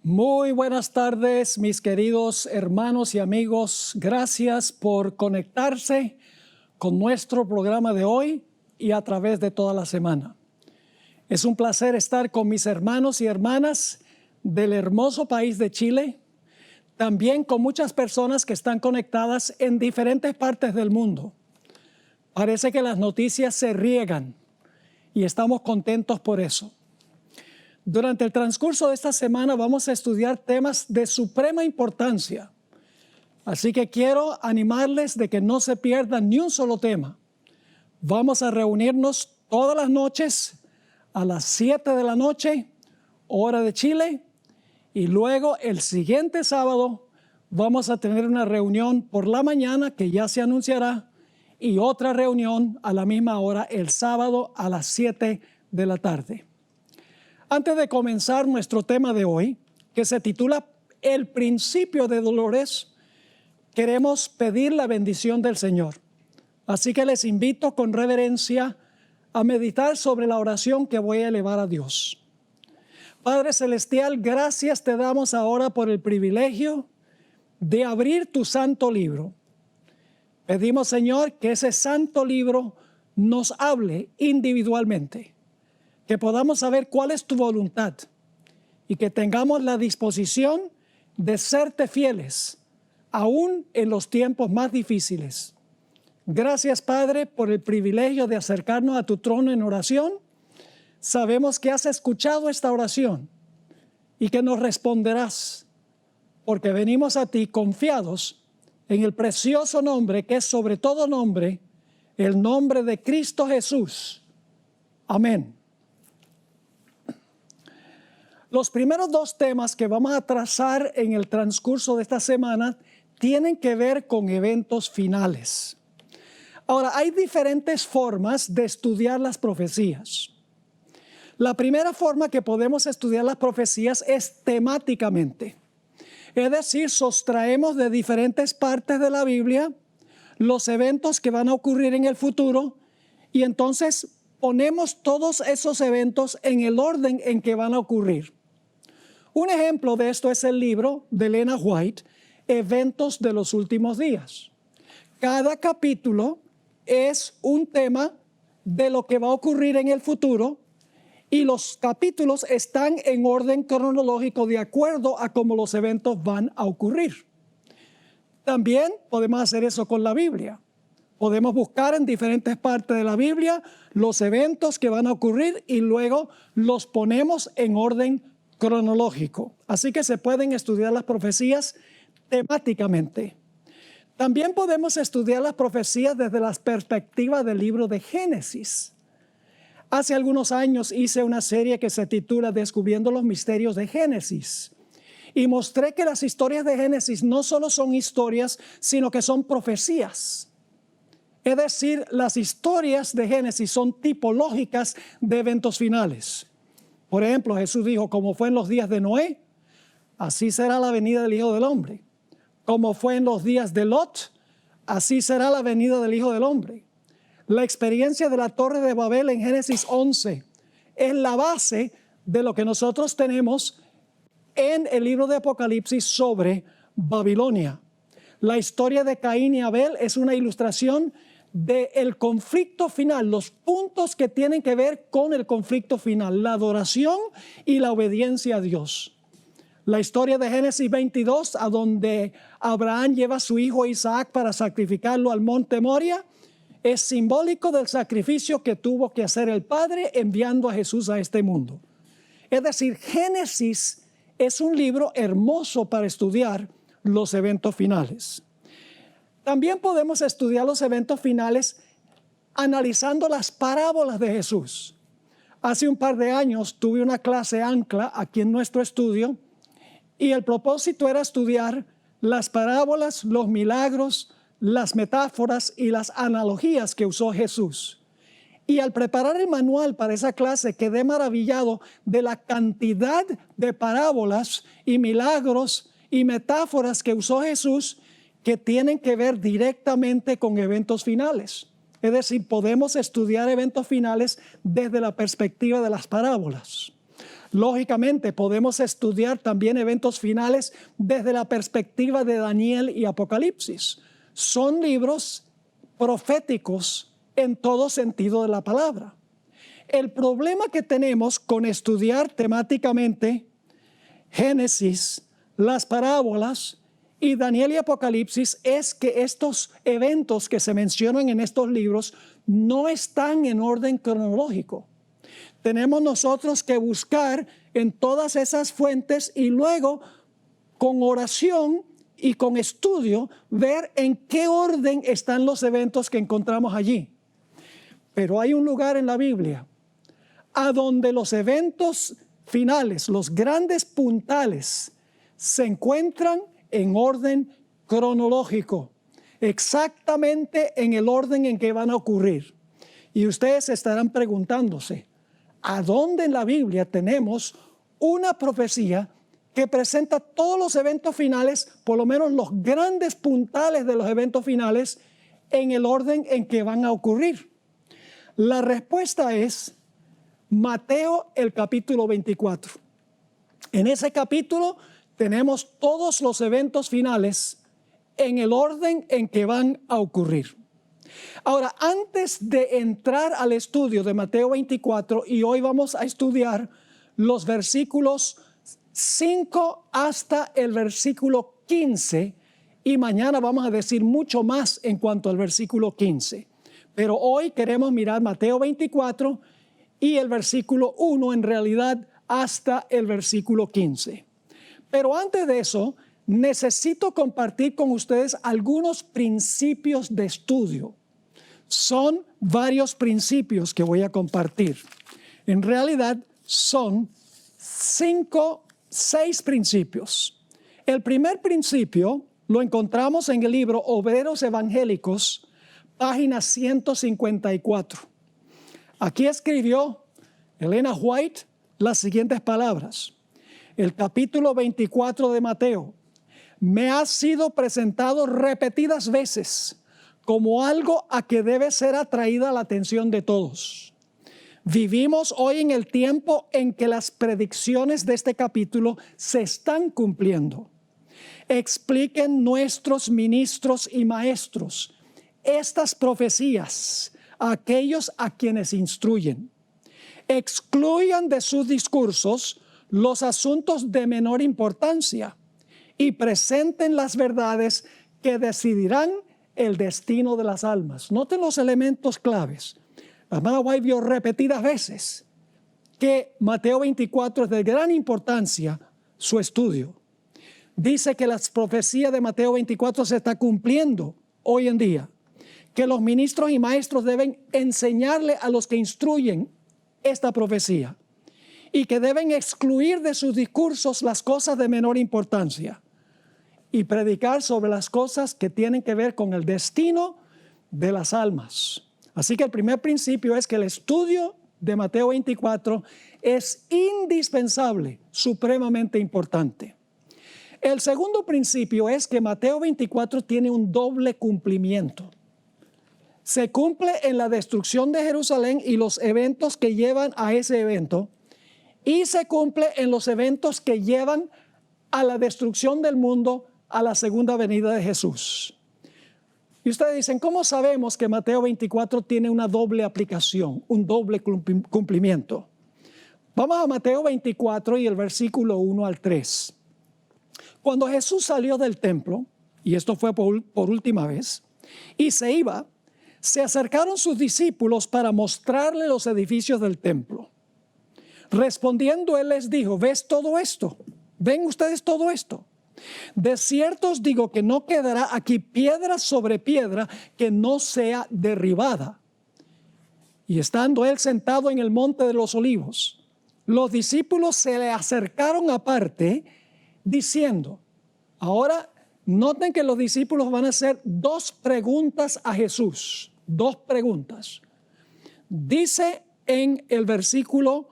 Muy buenas tardes, mis queridos hermanos y amigos. Gracias por conectarse con nuestro programa de hoy y a través de toda la semana. Es un placer estar con mis hermanos y hermanas del hermoso país de Chile, también con muchas personas que están conectadas en diferentes partes del mundo. Parece que las noticias se riegan y estamos contentos por eso. Durante el transcurso de esta semana vamos a estudiar temas de suprema importancia. Así que quiero animarles de que no se pierdan ni un solo tema. Vamos a reunirnos todas las noches a las 7 de la noche, hora de Chile, y luego el siguiente sábado vamos a tener una reunión por la mañana que ya se anunciará y otra reunión a la misma hora el sábado a las 7 de la tarde. Antes de comenzar nuestro tema de hoy, que se titula El principio de dolores, queremos pedir la bendición del Señor. Así que les invito con reverencia a meditar sobre la oración que voy a elevar a Dios. Padre Celestial, gracias te damos ahora por el privilegio de abrir tu santo libro. Pedimos, Señor, que ese santo libro nos hable individualmente, que podamos saber cuál es tu voluntad y que tengamos la disposición de serte fieles, aún en los tiempos más difíciles. Gracias, Padre, por el privilegio de acercarnos a tu trono en oración. Sabemos que has escuchado esta oración y que nos responderás, porque venimos a ti confiados en el precioso nombre que es sobre todo nombre, el nombre de Cristo Jesús. Amén. Los primeros dos temas que vamos a trazar en el transcurso de esta semana tienen que ver con eventos finales. Ahora, hay diferentes formas de estudiar las profecías. La primera forma que podemos estudiar las profecías es temáticamente. Es decir, sustraemos de diferentes partes de la Biblia los eventos que van a ocurrir en el futuro y entonces ponemos todos esos eventos en el orden en que van a ocurrir. Un ejemplo de esto es el libro de Elena White, Eventos de los Últimos Días. Cada capítulo es un tema de lo que va a ocurrir en el futuro y los capítulos están en orden cronológico de acuerdo a cómo los eventos van a ocurrir. También podemos hacer eso con la Biblia. Podemos buscar en diferentes partes de la Biblia los eventos que van a ocurrir y luego los ponemos en orden cronológico. Así que se pueden estudiar las profecías temáticamente. También podemos estudiar las profecías desde la perspectiva del libro de Génesis. Hace algunos años hice una serie que se titula Descubriendo los misterios de Génesis. Y mostré que las historias de Génesis no solo son historias, sino que son profecías. Es decir, las historias de Génesis son tipológicas de eventos finales. Por ejemplo, Jesús dijo, como fue en los días de Noé, así será la venida del Hijo del Hombre. Como fue en los días de Lot, así será la venida del Hijo del Hombre. La experiencia de la Torre de Babel en Génesis 11 es la base de lo que nosotros tenemos en el libro de Apocalipsis sobre Babilonia. La historia de Caín y Abel es una ilustración del conflicto final, los puntos que tienen que ver con el conflicto final, la adoración y la obediencia a Dios. La historia de Génesis 22, a donde Abraham lleva a su hijo Isaac para sacrificarlo al monte Moria, es simbólico del sacrificio que tuvo que hacer el Padre enviando a Jesús a este mundo. Es decir, Génesis es un libro hermoso para estudiar los eventos finales. También podemos estudiar los eventos finales analizando las parábolas de Jesús. Hace un par de años tuve una clase ancla aquí en nuestro estudio y el propósito era estudiar las parábolas, los milagros, las metáforas y las analogías que usó Jesús. Y al preparar el manual para esa clase quedé maravillado de la cantidad de parábolas y milagros y metáforas que usó Jesús que tienen que ver directamente con eventos finales. Es decir, podemos estudiar eventos finales desde la perspectiva de las parábolas. Lógicamente, podemos estudiar también eventos finales desde la perspectiva de Daniel y Apocalipsis. Son libros proféticos en todo sentido de la palabra. El problema que tenemos con estudiar temáticamente Génesis, las parábolas y Daniel y Apocalipsis es que estos eventos que se mencionan en estos libros no están en orden cronológico. Tenemos nosotros que buscar en todas esas fuentes y luego con oración y con estudio ver en qué orden están los eventos que encontramos allí. Pero hay un lugar en la Biblia a donde los eventos finales, los grandes puntales, se encuentran en orden cronológico, exactamente en el orden en que van a ocurrir. Y ustedes estarán preguntándose, ¿a dónde en la Biblia tenemos una profecía que presenta todos los eventos finales, por lo menos los grandes puntales de los eventos finales, en el orden en que van a ocurrir? La respuesta es Mateo, el capítulo 24. En ese capítulo tenemos todos los eventos finales en el orden en que van a ocurrir. Ahora, antes de entrar al estudio de Mateo 24, y hoy vamos a estudiar los versículos 5 hasta el versículo 15, y mañana vamos a decir mucho más en cuanto al versículo 15. Pero hoy queremos mirar Mateo 24 y el versículo 1 en realidad hasta el versículo 15. Pero antes de eso, necesito compartir con ustedes algunos principios de estudio. Son varios principios que voy a compartir. En realidad son 6 principios. El primer principio lo encontramos en el libro Obreros Evangélicos, página 154. Aquí escribió Elena White las siguientes palabras. El capítulo 24 de Mateo me ha sido presentado repetidas veces como algo a que debe ser atraída la atención de todos. Vivimos hoy en el tiempo en que las predicciones de este capítulo se están cumpliendo. Expliquen nuestros ministros y maestros estas profecías a aquellos a quienes instruyen. Excluyan de sus discursos los asuntos de menor importancia y presenten las verdades que decidirán el destino de las almas. Noten los elementos claves. La hermana White vio repetidas veces que Mateo 24 es de gran importancia su estudio. Dice que las profecías de Mateo 24 se está cumpliendo hoy en día, que los ministros y maestros deben enseñarle a los que instruyen esta profecía y que deben excluir de sus discursos las cosas de menor importancia y predicar sobre las cosas que tienen que ver con el destino de las almas. Así que el primer principio es que el estudio de Mateo 24 es indispensable, supremamente importante. El segundo principio es que Mateo 24 tiene un doble cumplimiento. Se cumple en la destrucción de Jerusalén y los eventos que llevan a ese evento, y se cumple en los eventos que llevan a la destrucción del mundo, a la segunda venida de Jesús. Y ustedes dicen, ¿cómo sabemos que Mateo 24 tiene una doble aplicación, un doble cumplimiento? Vamos a Mateo 24 y el versículo 1 al 3. Cuando Jesús salió del templo, y esto fue por última vez, y se iba, se acercaron sus discípulos para mostrarle los edificios del templo. Respondiendo, él les dijo, ¿ves todo esto? ¿Ven ustedes todo esto? De cierto os digo que no quedará aquí piedra sobre piedra que no sea derribada. Y estando él sentado en el monte de los olivos, los discípulos se le acercaron aparte, diciendo, ahora noten que los discípulos van a hacer 2 preguntas a Jesús. 2 preguntas. Dice en el versículo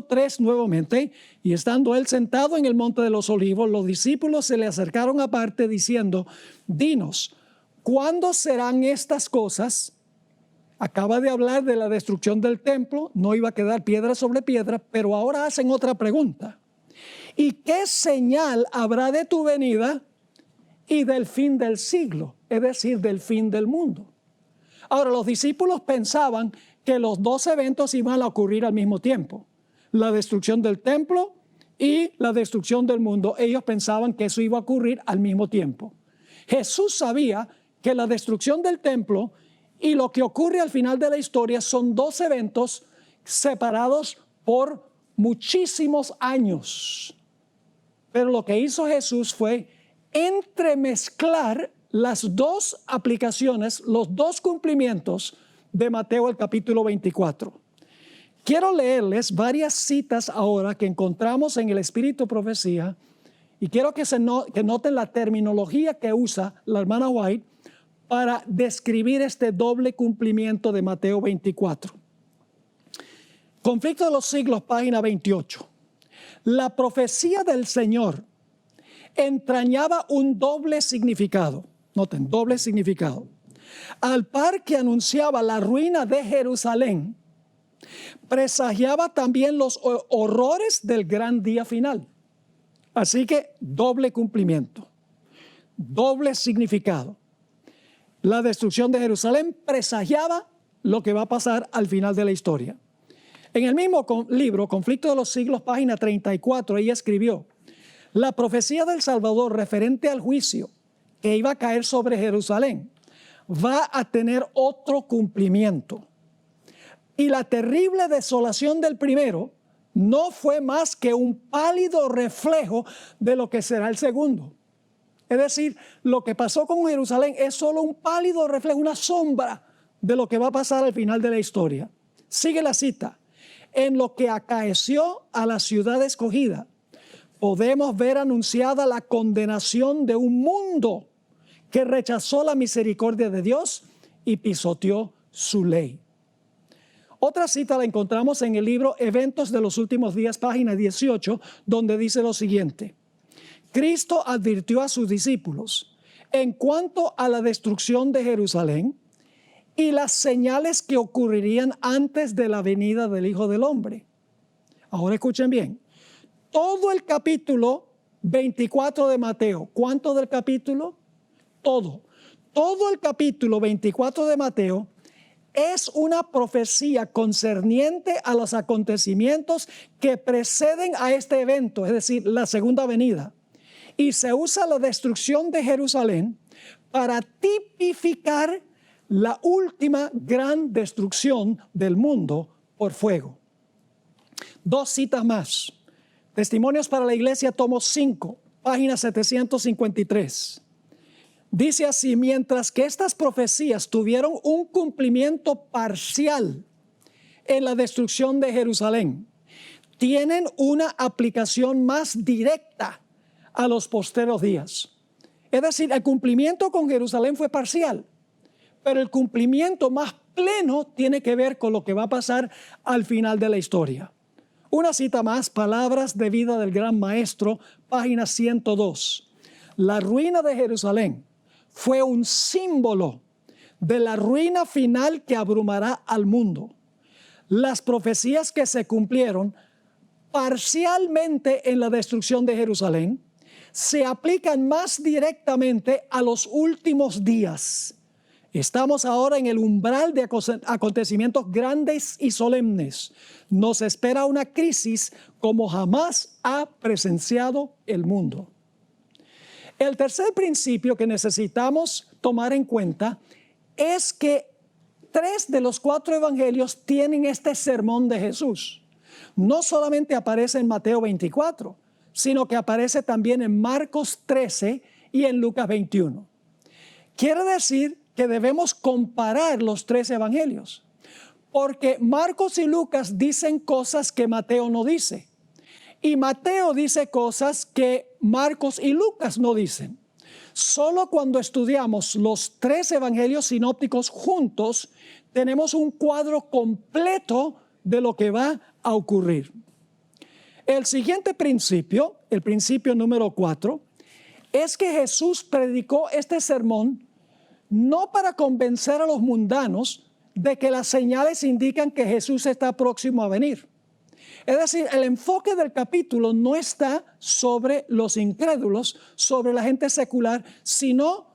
3 nuevamente, y estando él sentado en el monte de los olivos, los discípulos se le acercaron aparte diciendo, dinos, ¿cuándo serán estas cosas? Acaba de hablar de la destrucción del templo, no iba a quedar piedra sobre piedra, pero ahora hacen otra pregunta. ¿Y qué señal habrá de tu venida y del fin del siglo? Es decir, del fin del mundo. Ahora, los discípulos pensaban que los dos eventos iban a ocurrir al mismo tiempo. La destrucción del templo y la destrucción del mundo. Ellos pensaban que eso iba a ocurrir al mismo tiempo. Jesús sabía que la destrucción del templo y lo que ocurre al final de la historia son dos eventos separados por muchísimos años. Pero lo que hizo Jesús fue entremezclar las dos aplicaciones, los dos cumplimientos de Mateo el capítulo 24. Quiero leerles varias citas ahora que encontramos en el Espíritu Profecía y quiero que noten la terminología que usa la hermana White para describir este doble cumplimiento de Mateo 24. Conflicto de los siglos, página 28. La profecía del Señor entrañaba un doble significado. Noten, doble significado. Al par que anunciaba la ruina de Jerusalén, presagiaba también los horrores del gran día final. Así que doble cumplimiento, doble significado. La destrucción de Jerusalén presagiaba lo que va a pasar al final de la historia. En el mismo libro, Conflicto de los Siglos, página 34, ella escribió: la profecía del Salvador referente al juicio que iba a caer sobre Jerusalén va a tener otro cumplimiento. Y la terrible desolación del primero no fue más que un pálido reflejo de lo que será el segundo. Es decir, lo que pasó con Jerusalén es solo un pálido reflejo, una sombra de lo que va a pasar al final de la historia. Sigue la cita. En lo que acaeció a la ciudad escogida, podemos ver anunciada la condenación de un mundo que rechazó la misericordia de Dios y pisoteó su ley. Otra cita la encontramos en el libro Eventos de los Últimos Días, página 18, donde dice lo siguiente: Cristo advirtió a sus discípulos en cuanto a la destrucción de Jerusalén y las señales que ocurrirían antes de la venida del Hijo del Hombre. Ahora escuchen bien. Todo el capítulo 24 de Mateo. ¿Cuánto del capítulo? Todo. Todo el capítulo 24 de Mateo es una profecía concerniente a los acontecimientos que preceden a este evento, es decir, la segunda venida. Y se usa la destrucción de Jerusalén para tipificar la última gran destrucción del mundo por fuego. Dos citas más. Testimonios para la Iglesia, tomo 5, página 753. Dice así: mientras que estas profecías tuvieron un cumplimiento parcial en la destrucción de Jerusalén, tienen una aplicación más directa a los posteros días. Es decir, el cumplimiento con Jerusalén fue parcial, pero el cumplimiento más pleno tiene que ver con lo que va a pasar al final de la historia. Una cita más, Palabras de Vida del Gran Maestro, página 102. La ruina de Jerusalén fue un símbolo de la ruina final que abrumará al mundo. Las profecías que se cumplieron parcialmente en la destrucción de Jerusalén se aplican más directamente a los últimos días. Estamos ahora en el umbral de acontecimientos grandes y solemnes. Nos espera una crisis como jamás ha presenciado el mundo. El tercer principio que necesitamos tomar en cuenta es que 3 de los 4 evangelios tienen este sermón de Jesús. No solamente aparece en Mateo 24, sino que aparece también en Marcos 13 y en Lucas 21. Quiere decir que debemos comparar los 3 evangelios, porque Marcos y Lucas dicen cosas que Mateo no dice, y Mateo dice cosas que Marcos y Lucas no dicen. Solo cuando estudiamos los 3 evangelios sinópticos juntos, tenemos un cuadro completo de lo que va a ocurrir. El siguiente principio, el principio número 4, es que Jesús predicó este sermón no para convencer a los mundanos de que las señales indican que Jesús está próximo a venir. Es decir, el enfoque del capítulo no está sobre los incrédulos, sobre la gente secular, sino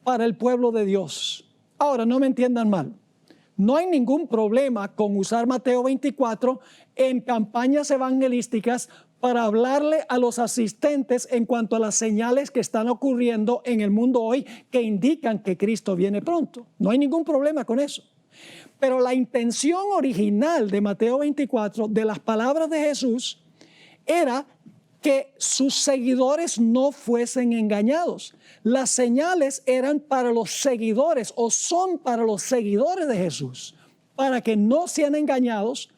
para el pueblo de Dios. Ahora, no me entiendan mal. No hay ningún problema con usar Mateo 24 en campañas evangelísticas para hablarle a los asistentes en cuanto a las señales que están ocurriendo en el mundo hoy que indican que Cristo viene pronto. No hay ningún problema con eso. Pero la intención original de Mateo 24, de las palabras de Jesús, era que sus seguidores no fuesen engañados. Las señales eran para los seguidores o son para los seguidores de Jesús, para que no sean engañados,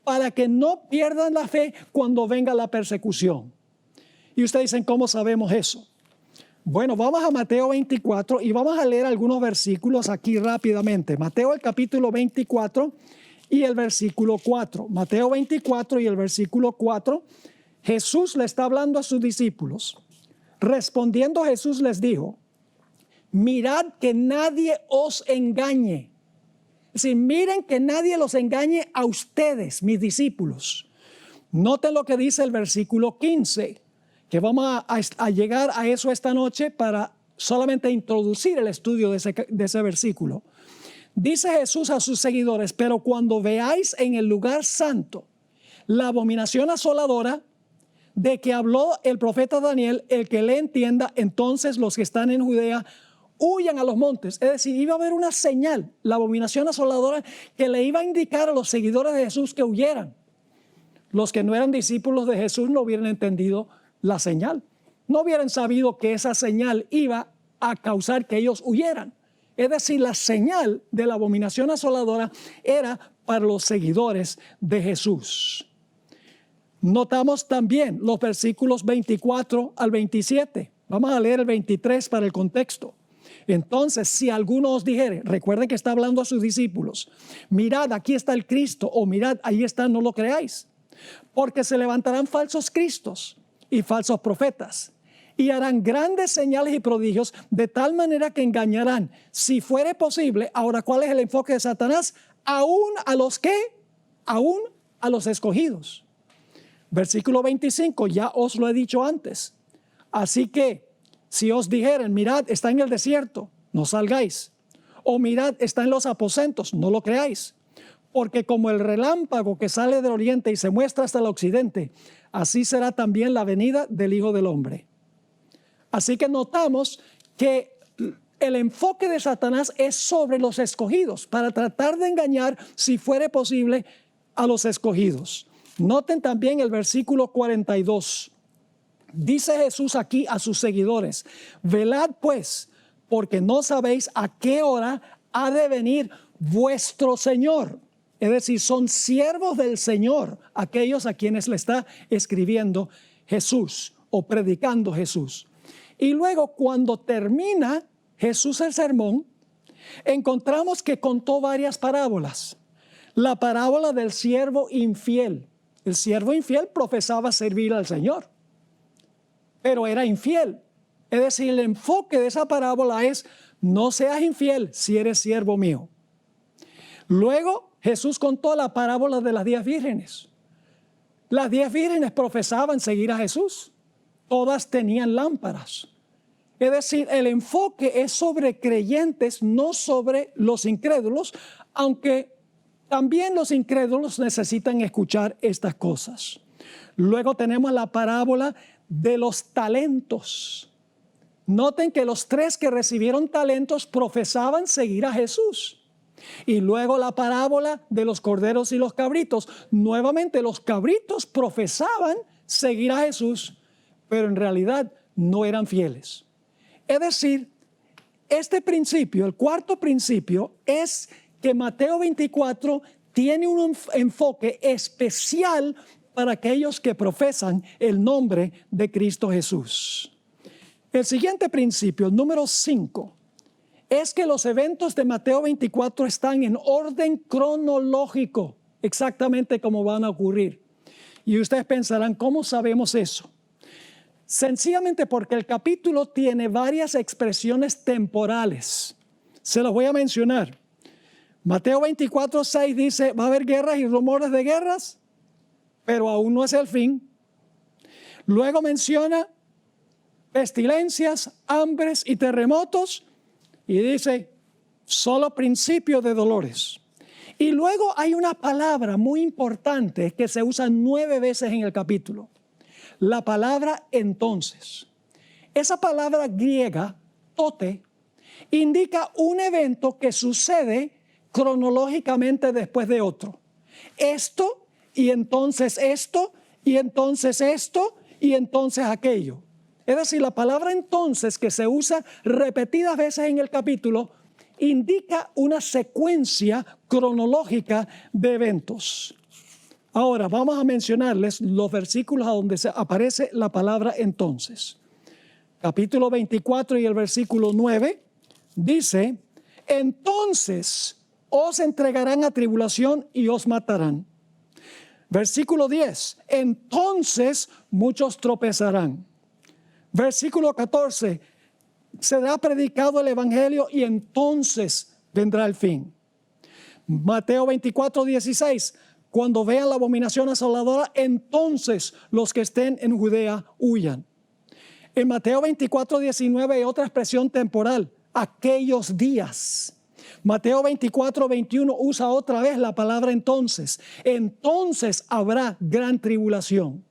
para que no pierdan la fe cuando venga la persecución. Y ustedes dicen, ¿cómo sabemos eso? Bueno, vamos a Mateo 24 y vamos a leer algunos versículos aquí rápidamente. Mateo el capítulo 24 y el versículo 4. Mateo 24 y el versículo 4. Jesús le está hablando a sus discípulos. Respondiendo Jesús les dijo, mirad que nadie os engañe. Es decir, miren que nadie los engañe a ustedes, mis discípulos. Noten lo que dice el versículo 15, que vamos a llegar a eso esta noche para solamente introducir el estudio de ese versículo. Dice Jesús a sus seguidores, pero cuando veáis en el lugar santo la abominación asoladora de que habló el profeta Daniel, el que le entienda, entonces los que están en Judea huyan a los montes. Es decir, iba a haber una señal, la abominación asoladora, que le iba a indicar a los seguidores de Jesús que huyeran. Los que no eran discípulos de Jesús no hubieran entendido la señal. No hubieran sabido que esa señal iba a causar que ellos huyeran. Es decir, la señal de la abominación asoladora era para los seguidores de Jesús. Notamos también los versículos 24 al 27. Vamos a leer el 23 para el contexto. Entonces, si alguno os dijere, recuerden que está hablando a sus discípulos, mirad, aquí está el Cristo, o mirad, ahí está, no lo creáis. Porque se levantarán falsos cristos y falsos profetas, y harán grandes señales y prodigios, de tal manera que engañarán, si fuere posible. Ahora, ¿cuál es el enfoque de Satanás? Aún a los que, aún a los escogidos. Versículo 25, ya os lo he dicho antes. Así que, si os dijeren, mirad, está en el desierto, no salgáis. O mirad, está en los aposentos, no lo creáis. Porque como el relámpago que sale del oriente y se muestra hasta el occidente, así será también la venida del Hijo del Hombre. Así que notamos que el enfoque de Satanás es sobre los escogidos, para tratar de engañar, si fuere posible, a los escogidos. Noten también el versículo 42. Dice Jesús aquí a sus seguidores, velad pues, porque no sabéis a qué hora ha de venir vuestro Señor. Es decir, son siervos del Señor aquellos a quienes le está escribiendo Jesús o predicando Jesús. Y luego, cuando termina Jesús el sermón, encontramos que contó varias parábolas. La parábola del siervo infiel. El siervo infiel profesaba servir al Señor, pero era infiel. Es decir, el enfoque de esa parábola es, no seas infiel si eres siervo mío. Luego Jesús contó la parábola de las 10 vírgenes. Las 10 vírgenes profesaban seguir a Jesús. Todas tenían lámparas. Es decir, el enfoque es sobre creyentes, no sobre los incrédulos, aunque también los incrédulos necesitan escuchar estas cosas. Luego tenemos la parábola de los talentos. Noten que los 3 que recibieron talentos profesaban seguir a Jesús. Y luego la parábola de los corderos y los cabritos. Nuevamente los cabritos profesaban seguir a Jesús, pero en realidad no eran fieles. Es decir, este principio, el cuarto principio, es que Mateo 24 tiene un enfoque especial para aquellos que profesan el nombre de Cristo Jesús. El siguiente principio, número 5, es que los eventos de Mateo 24 están en orden cronológico, exactamente como van a ocurrir. Y ustedes pensarán, ¿cómo sabemos eso? Sencillamente porque el capítulo tiene varias expresiones temporales. Se las voy a mencionar. Mateo 24:6 dice, va a haber guerras y rumores de guerras, pero aún no es el fin. Luego menciona pestilencias, hambres y terremotos, y dice, solo principio de dolores. Y luego hay una palabra muy importante que se usa 9 veces en el capítulo. La palabra entonces. Esa palabra griega, tote, indica un evento que sucede cronológicamente después de otro. Esto, y entonces esto, y entonces esto, y entonces aquello. Es decir, la palabra entonces, que se usa repetidas veces en el capítulo, indica una secuencia cronológica de eventos. Ahora vamos a mencionarles los versículos a donde aparece la palabra entonces. Capítulo 24 y el versículo 9 dice, entonces os entregarán a tribulación y os matarán. Versículo 10, entonces muchos tropezarán. Versículo 14, será predicado el evangelio y entonces vendrá el fin. Mateo 24:16, cuando vean la abominación asoladora, entonces los que estén en Judea huyan. En Mateo 24:19 hay otra expresión temporal, aquellos días. Mateo 24:21 usa otra vez la palabra entonces. Entonces habrá gran tribulación.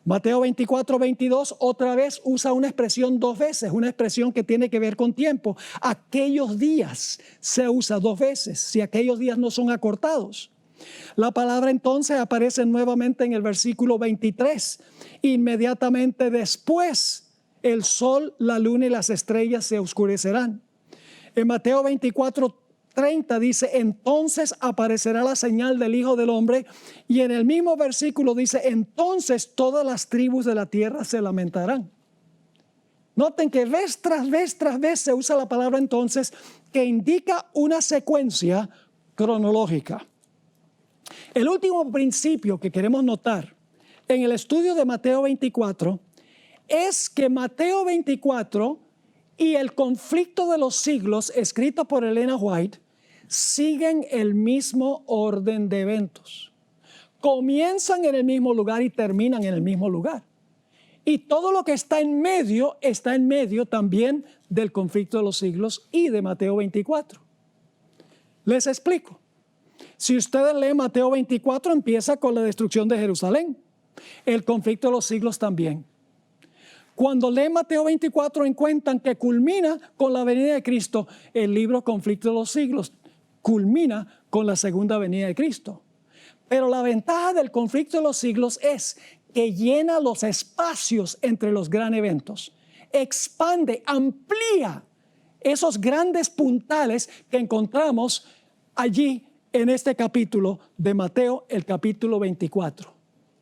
Mateo 24:22 otra vez usa una expresión 2 veces, una expresión que tiene que ver con tiempo. Aquellos días se usa 2 veces, si aquellos días no son acortados. La palabra entonces aparece nuevamente en el versículo 23. Inmediatamente después, el sol, la luna y las estrellas se oscurecerán. En Mateo 24:30 dice, entonces aparecerá la señal del Hijo del Hombre, y en el mismo versículo dice, entonces todas las tribus de la tierra se lamentarán. Noten que vez tras vez se usa la palabra entonces, que indica una secuencia cronológica. El último principio que queremos notar en el estudio de Mateo 24 es que Mateo 24 y el conflicto de los siglos, escrito por Elena White, siguen el mismo orden de eventos. Comienzan en el mismo lugar y terminan en el mismo lugar. Y todo lo que está en medio también del conflicto de los siglos y de Mateo 24. Les explico. Si ustedes leen Mateo 24, empieza con la destrucción de Jerusalén. El conflicto de los siglos también. Cuando leen Mateo 24 encuentran que culmina con la venida de Cristo. El libro Conflicto de los Siglos culmina con la segunda venida de Cristo. Pero la ventaja del conflicto de los siglos es que llena los espacios entre los grandes eventos. Expande, amplía esos grandes puntales que encontramos allí en este capítulo de Mateo, el capítulo 24.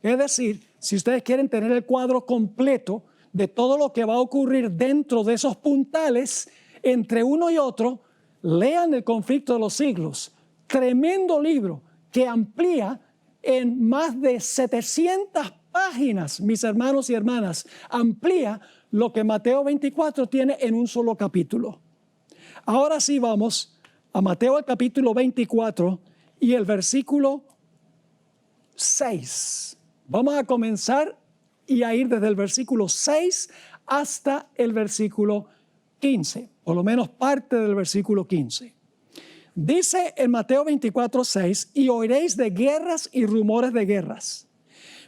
Es decir, si ustedes quieren tener el cuadro completo de todo lo que va a ocurrir dentro de esos puntales, entre uno y otro, lean el conflicto de los siglos. Tremendo libro que amplía en más de 700 páginas, mis hermanos y hermanas, amplía lo que Mateo 24 tiene en un solo capítulo. Ahora sí vamos a Mateo el capítulo 24 y el versículo 6. Vamos a comenzar y a ir desde el versículo 6 hasta el versículo 15, por lo menos parte del versículo 15. Dice en Mateo 24:6, y oiréis de guerras y rumores de guerras.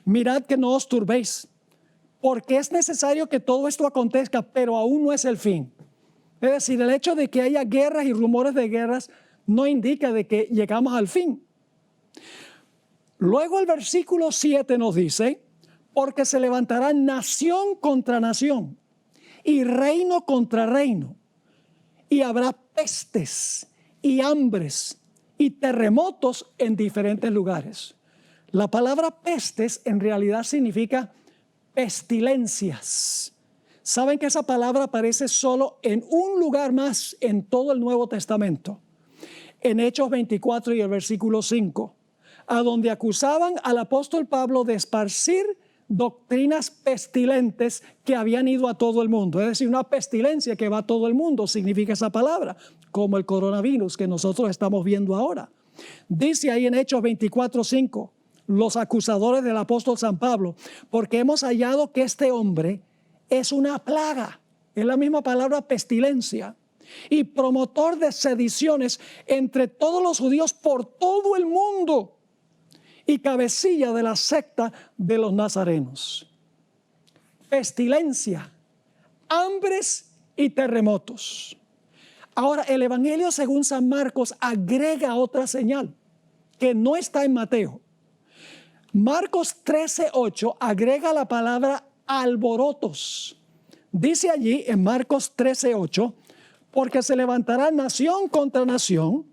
Mirad que no os turbéis, porque es necesario que todo esto acontezca, pero aún no es el fin. Es decir, el hecho de que haya guerras y rumores de guerras no indica de que llegamos al fin. Luego el versículo 7 nos dice, porque se levantará nación contra nación y reino contra reino, y habrá pestes y hambres y terremotos en diferentes lugares. La palabra pestes en realidad significa pestilencias. ¿Saben que esa palabra aparece solo en un lugar más en todo el Nuevo Testamento? En Hechos 24 y el versículo 5, a donde acusaban al apóstol Pablo de esparcir doctrinas pestilentes que habían ido a todo el mundo. Es decir, una pestilencia que va a todo el mundo, significa esa palabra, como el coronavirus que nosotros estamos viendo ahora. Dice ahí en Hechos 24:5, los acusadores del apóstol San Pablo, porque hemos hallado que este hombre es una plaga, es la misma palabra pestilencia, y promotor de sediciones entre todos los judíos por todo el mundo, y cabecilla de la secta de los nazarenos. Pestilencia, hambres y terremotos. Ahora, el Evangelio según San Marcos agrega otra señal que no está en Mateo. Marcos 13:8 agrega la palabra alborotos. Dice allí en Marcos 13:8, porque se levantará nación contra nación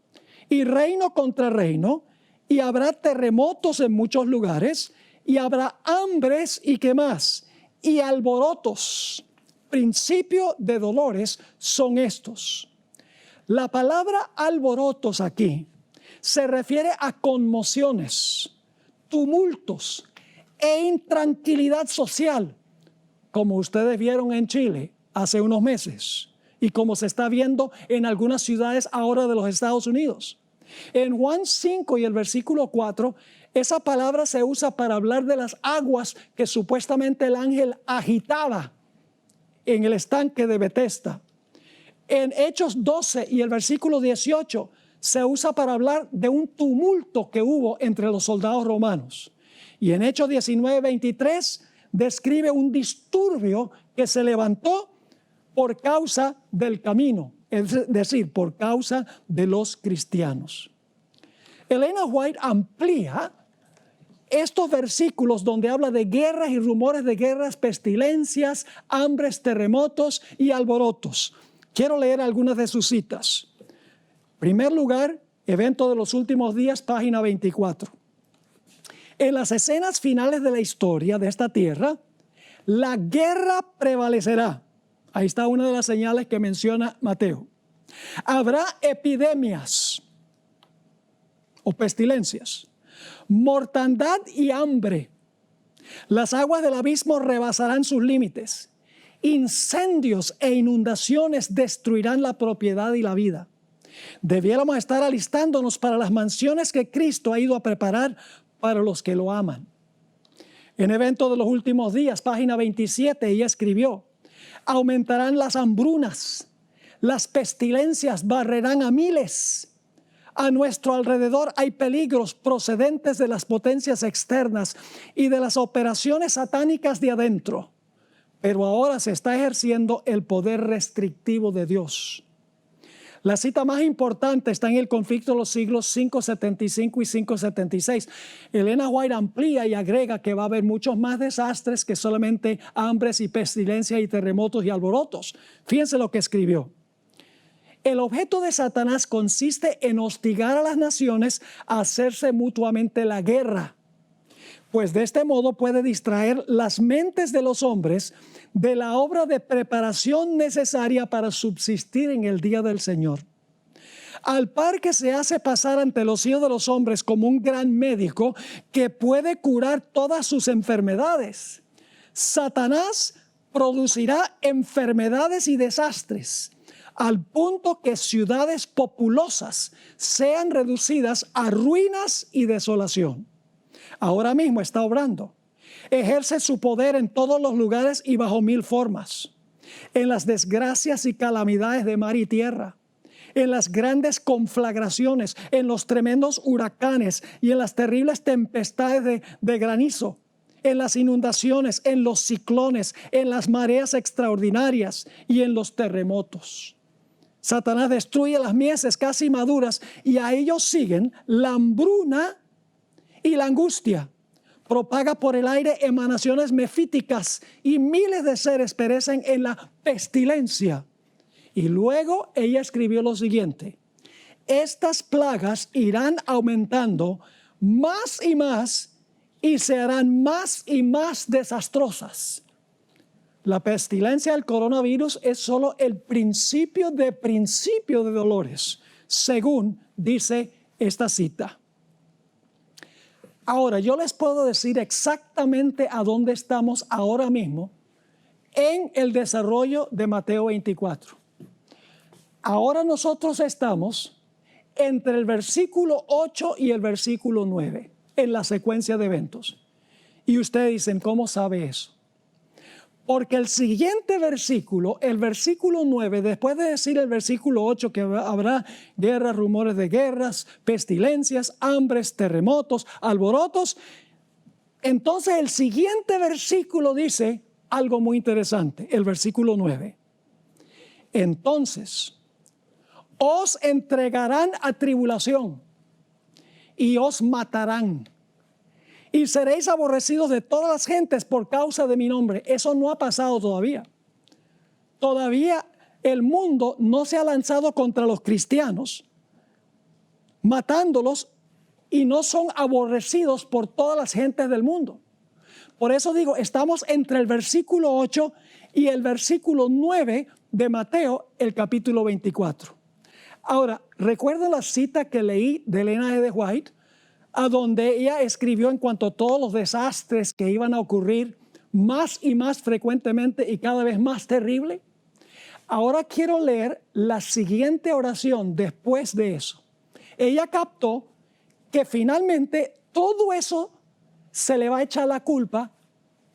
y reino contra reino, y habrá terremotos en muchos lugares, y habrá hambres y ¿qué más? Y alborotos. Principio de dolores son estos. La palabra alborotos aquí se refiere a conmociones, tumultos e intranquilidad social, como ustedes vieron en Chile hace unos meses y como se está viendo en algunas ciudades ahora de los Estados Unidos. En Juan 5 y el versículo 4, esa palabra se usa para hablar de las aguas que supuestamente el ángel agitaba en el estanque de Betesda. En Hechos 12 y el versículo 18 se usa para hablar de un tumulto que hubo entre los soldados romanos. Y en Hechos 19:23 describe un disturbio que se levantó por causa del camino, es decir, por causa de los cristianos. Elena White amplía estos versículos donde habla de guerras y rumores de guerras, pestilencias, hambres, terremotos y alborotos. Quiero leer algunas de sus citas. En primer lugar, Evento de los Últimos Días, página 24. En las escenas finales de la historia de esta tierra, la guerra prevalecerá. Ahí está una de las señales que menciona Mateo. Habrá epidemias o pestilencias, mortandad y hambre. Las aguas del abismo rebasarán sus límites. Incendios e inundaciones destruirán la propiedad y la vida. Debiéramos estar alistándonos para las mansiones que Cristo ha ido a preparar para los que lo aman. En Evento de los Últimos Días, página 27, ella escribió: aumentarán las hambrunas, las pestilencias barrerán a miles. A nuestro alrededor hay peligros procedentes de las potencias externas y de las operaciones satánicas de adentro. Pero ahora se está ejerciendo el poder restrictivo de Dios. La cita más importante está en el conflicto de los siglos 575 y 576. Elena White amplía y agrega que va a haber muchos más desastres que solamente hambres y pestilencias y terremotos y alborotos. Fíjense lo que escribió. El objeto de Satanás consiste en hostigar a las naciones a hacerse mutuamente la guerra, pues de este modo puede distraer las mentes de los hombres de la obra de preparación necesaria para subsistir en el día del Señor. Al par que se hace pasar ante los hijos de los hombres como un gran médico que puede curar todas sus enfermedades, Satanás producirá enfermedades y desastres, al punto que ciudades populosas sean reducidas a ruinas y desolación. Ahora mismo está obrando. Ejerce su poder en todos los lugares y bajo mil formas. En las desgracias y calamidades de mar y tierra, en las grandes conflagraciones, en los tremendos huracanes y en las terribles tempestades de granizo, en las inundaciones, en los ciclones, en las mareas extraordinarias y en los terremotos. Satanás destruye las mieses casi maduras y a ellos siguen la hambruna y la angustia. Propaga por el aire emanaciones mefíticas y miles de seres perecen en la pestilencia. Y luego ella escribió lo siguiente: estas plagas irán aumentando más y se harán más y más desastrosas. La pestilencia del coronavirus es solo el principio de dolores, según dice esta cita. Ahora, yo les puedo decir exactamente a dónde estamos ahora mismo en el desarrollo de Mateo 24. Ahora nosotros estamos entre el versículo 8 y el versículo 9 en la secuencia de eventos. Y ustedes dicen, ¿cómo sabe eso? Porque el siguiente versículo, el versículo 9, después de decir el versículo 8 que habrá guerras, rumores de guerras, pestilencias, hambres, terremotos, alborotos, entonces el siguiente versículo dice algo muy interesante, el versículo 9. Entonces, os entregarán a tribulación y os matarán. Y seréis aborrecidos de todas las gentes por causa de mi nombre. Eso no ha pasado todavía. Todavía el mundo no se ha lanzado contra los cristianos, matándolos, y no son aborrecidos por todas las gentes del mundo. Por eso digo, estamos entre el versículo 8 y el versículo 9 de Mateo, el capítulo 24. Ahora, ¿recuerdan la cita que leí de Elena G. de White? A donde ella escribió en cuanto a todos los desastres que iban a ocurrir más y más frecuentemente y cada vez más terrible. Ahora quiero leer la siguiente oración después de eso. Ella captó que finalmente todo eso se le va a echar la culpa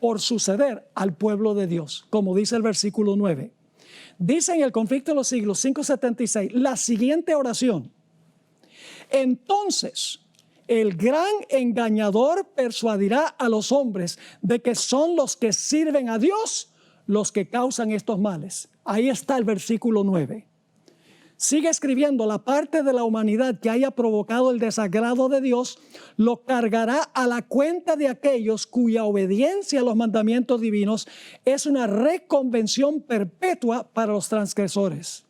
por suceder al pueblo de Dios, como dice el versículo 9. Dice en el Conflicto de los Siglos 5:76, la siguiente oración. Entonces, el gran engañador persuadirá a los hombres de que son los que sirven a Dios los que causan estos males. Ahí está el versículo 9. Sigue escribiendo, la parte de la humanidad que haya provocado el desagrado de Dios lo cargará a la cuenta de aquellos cuya obediencia a los mandamientos divinos es una reconvención perpetua para los transgresores.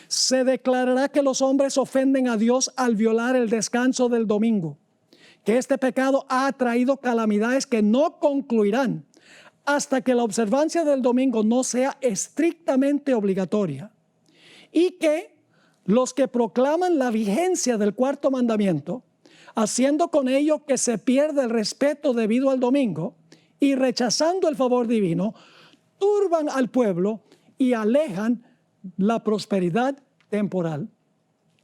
Se declarará que los hombres ofenden a Dios al violar el descanso del domingo, que este pecado ha traído calamidades que no concluirán hasta que la observancia del domingo no sea estrictamente obligatoria, y que los que proclaman la vigencia del cuarto mandamiento, haciendo con ello que se pierda el respeto debido al domingo y rechazando el favor divino, turban al pueblo y alejan la prosperidad temporal.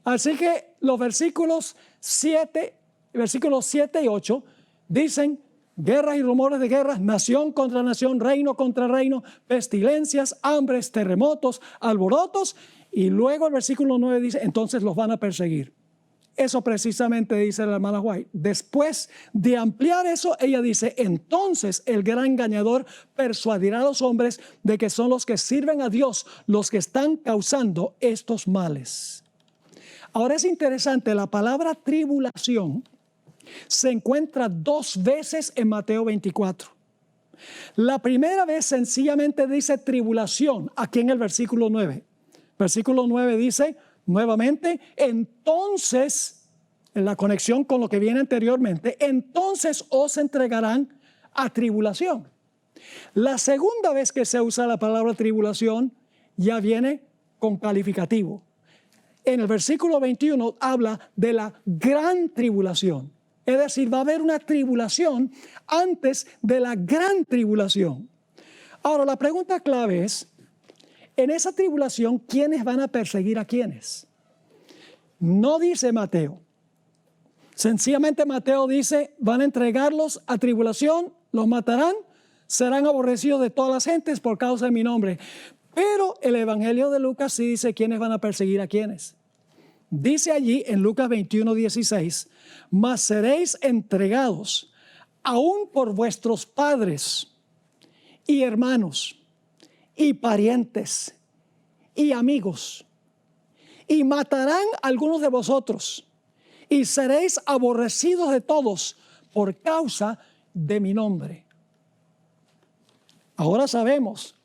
Así que los versículos 7 y 8 dicen guerras y rumores de guerras, nación contra nación, reino contra reino, pestilencias, hambres, terremotos, alborotos. Y luego el versículo 9 dice, entonces los van a perseguir. Eso precisamente dice la hermana White. Después de ampliar eso, ella dice, entonces el gran engañador persuadirá a los hombres de que son los que sirven a Dios los que están causando estos males. Ahora es interesante, la palabra tribulación se encuentra 2 veces en Mateo 24. La primera vez sencillamente dice tribulación, aquí en el versículo 9. Versículo 9 dice nuevamente, entonces, en la conexión con lo que viene anteriormente, entonces os entregarán a tribulación. La segunda vez que se usa la palabra tribulación ya viene con calificativo. En el versículo 21 habla de la gran tribulación. Es decir, va a haber una tribulación antes de la gran tribulación. Ahora, la pregunta clave es, en esa tribulación, ¿quiénes van a perseguir a quiénes? No dice Mateo. Sencillamente Mateo dice, van a entregarlos a tribulación, los matarán, serán aborrecidos de todas las gentes por causa de mi nombre. Pero el Evangelio de Lucas sí dice quiénes van a perseguir a quiénes. Dice allí en Lucas 21:16, mas seréis entregados aún por vuestros padres y hermanos y parientes y amigos, y matarán a algunos de vosotros, y seréis aborrecidos de todos por causa de mi nombre. Ahora sabemos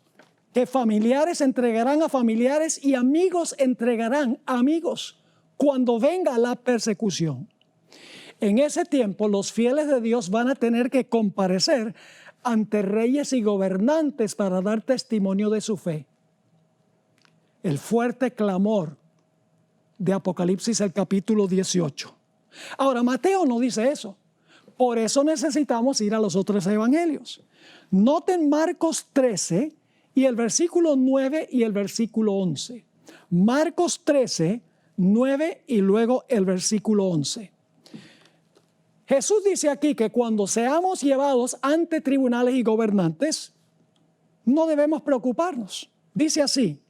que familiares entregarán a familiares y amigos entregarán a amigos cuando venga la persecución. En ese tiempo los fieles de Dios van a tener que comparecer ante reyes y gobernantes para dar testimonio de su fe. El fuerte clamor de Apocalipsis, el capítulo 18. Ahora, Mateo no dice eso, Por eso necesitamos ir a los otros evangelios. Noten Marcos 13 y el versículo 9 y el versículo 11. Marcos 13, 9 y luego el versículo 11. Jesús dice aquí que cuando seamos llevados ante tribunales y gobernantes, no debemos preocuparnos. Dice así: